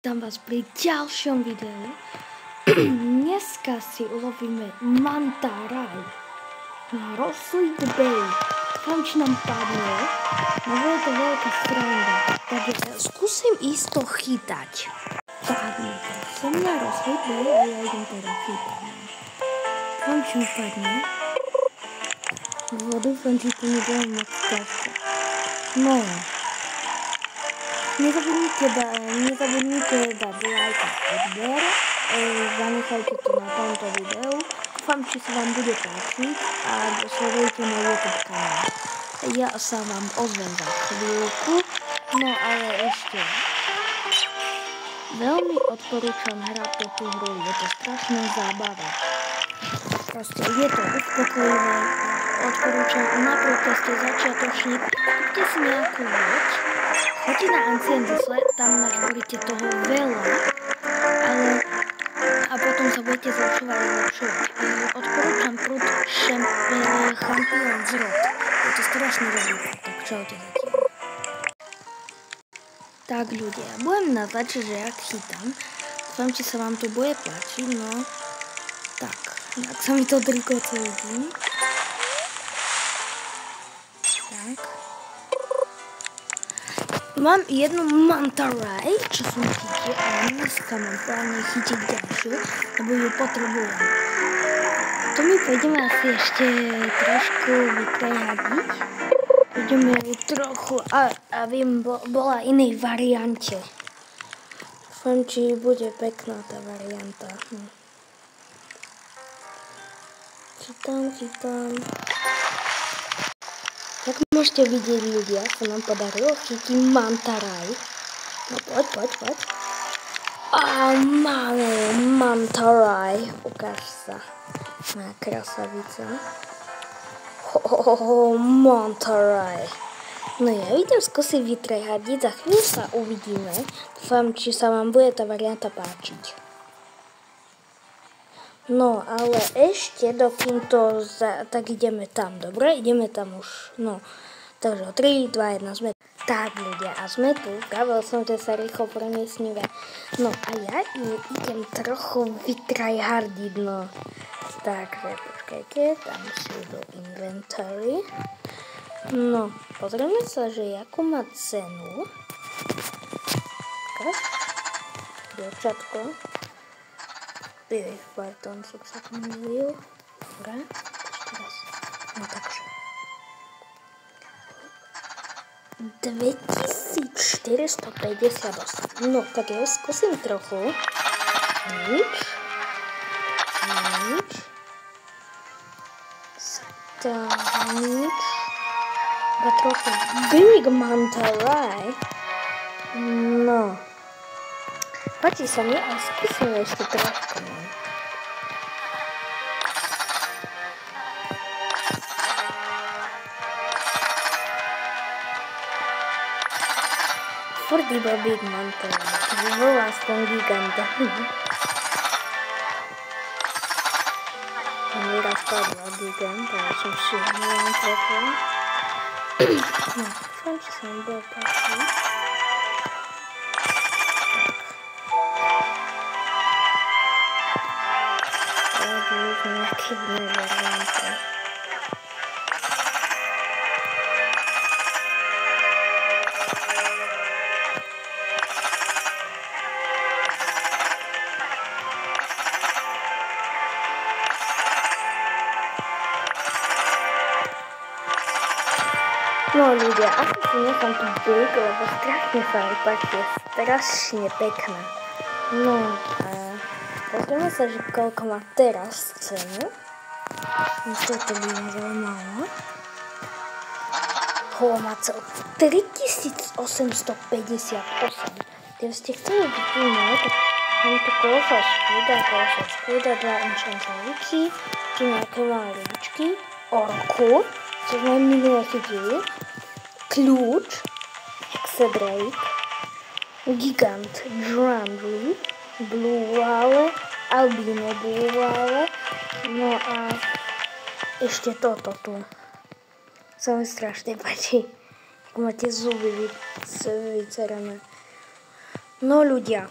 Vítam vás pri ďalšom videu. Dneska si ulovíme mantaraj na Rosslead Bay. Dúfam, či nám padne. No je to veľká sranda. Takže skúsim ísť to chytať. Padne. Som na Rosslead Bay a ja idem teda chytať. Dúfam, či mi padne. Dúfam, či to nebude moc ťažké. No. Nezabudnite dať like a odber, zanechajte to na tomto videu, dúfam, či sa vám bude páčiť a sledujte môj YouTube kanál. Ja sa vám ozvem za chvíľku, no ale ešte veľmi odporúčam hrať tú hru, je to strašná zábava. Proste je to uspokojivé, odporúčam, napríklad ste začiatočník, kúpte si nejakú loď, choďte na Ancient Isle, tam našboríte toho veľa, ale a potom sa budete zlepšovať a zlepšovať. Odporúčam prúd Champion Zrod. Je to strašne dobrý prúd, tak čaute zatiaľ. Tak ľudia, budem nazvať, že ja chytám. Dúfam, či sa vám to bude páčiť, no. Tak, ak sa mi to drikoce vidím. Tak. Mám jednu mantaraj, čo som chytil, a dneska mám pláne chytiť ďalšiu, lebo ju potrebujem. To mi pôjdeme asi ešte trošku vytrehadiť. Ideme ju trochu, a viem, bola inej variante. Dúfam, či bude pekná tá varianta. Chytám. Jak môžete vidieť ľudia, sa nám podarilo chytiť mantaraj. No poď. A máme mantaraj. Ukáž sa. Moja krasavica. Mantaraj. No ja idem skúsiť vytrehadiť, za chvíľu sa uvidíme. Dúfam, či sa vám bude tá varianta páčiť. No, ale ešte dokým to, tak ideme tam, dobre? Ideme tam už, no. Takže 3, 2, 1, sme. Tak ľudia, a sme tu, pravil som, že sa rýchlo premiesňuje. No a ja idem trochu vytryhardiť, no. Takže počkajte, tam si do inventory. No, pozrieme sa, že jakú má cenu. Tak, dievčatko. Pardon, som sa pomýlil. Dobre, ešte raz. No takže. 2458. No, tak ja skúsim trochu. Nič. Nič. Iba trochu Big Mantaraj. No. Páči sa mi, ale skúsime ešte trošku. Furt iba Big Mantaraj. Keby bol aspoň giganta. Mi raz padla giganta, ale som si neviem trochu. No, dúfam, že sa mi bude páčiť. Nejaké iné varianty. No ľudia, asi si nechám tu big, lebo strašne sa mi páči, je strašne pekná. No a pozrieme sa, že koľko má teraz cenu. Toto by ma zaujímalo. Má cel 3858. Keby ste chceli vypínať, tak mám tu kolosal skúda, 2 enchantmenty, tu nejaké malé ručky, orku, čo sme minule chytili, kľúč, hexadrake, gigant, drumly, blue wale, albino blue wale, no a ešte toto tu. Sa mi strašne páči, ako máte zuby vycerané. No ľudia,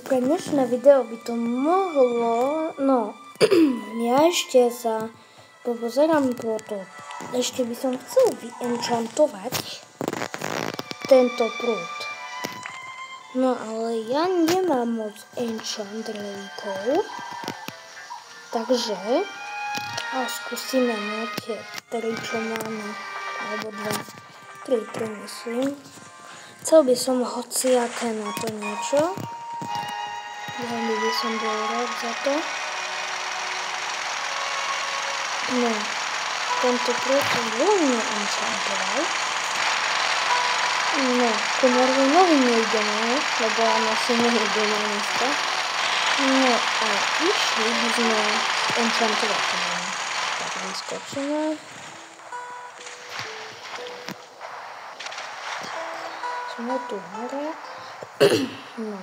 pre dnešné video by to mohlo, no, ja ešte sa popozerám po to. Ešte by som chcel vyenchantovať tento prúd. No ale ja nemám moc enchant relikov, takže skúsime na tie 3, čo máme, alebo 2, 3 myslím. Chcel by som hociaké na to niečo. Veľmi by som bol rád za to. No, tento prúd som veľmi enchantoval. No, ku Merlinovi nejdeme, lebo on asi nejde na mesto. No, ale išli by sme enchantovať. Tak vyskočíme. Sme tu hore. No.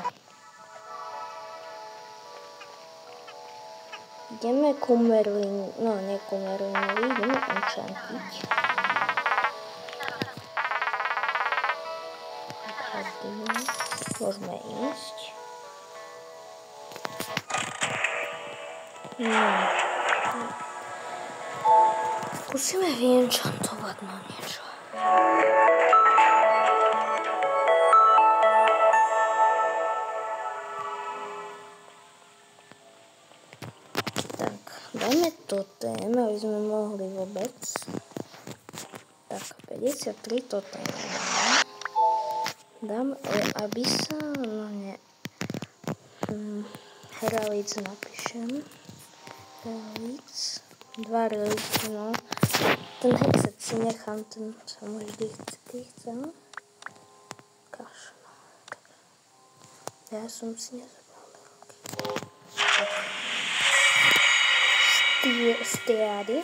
Ideme ku Merlinu, no nie ku Merlinovi, ideme enchantiť. Môžeme ísť. No. Skúsime vyenchantovať na niečo. Dajme totém, aby sme mohli vôbec. Tak, 53 totém. Dám, aby sa, no nie. Heralíc napíšem. Heralíc. 2 relíky, no. Ten hexet si nechám, ten sa mu vždy chcem. Kašno. Ja som si nezabral relíky. Stiady.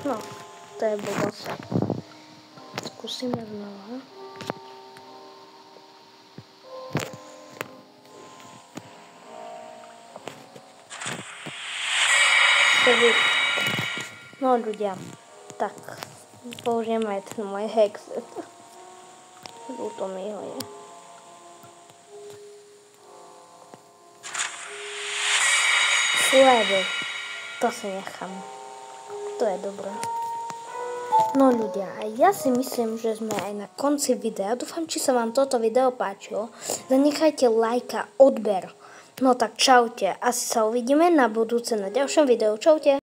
No, to je blbosť. Skúsime znova. No ľudia, tak použijem aj ten môj hexet. Ľúto mi ho je. Flavor. To si nechám. To je dobré. No ľudia, ja si myslím, že sme aj na konci videa. Dúfam, či sa vám toto video páčilo. Zanechajte like a odber. No tak čaute. Asi sa uvidíme na budúce na ďalšom videu. Čaute.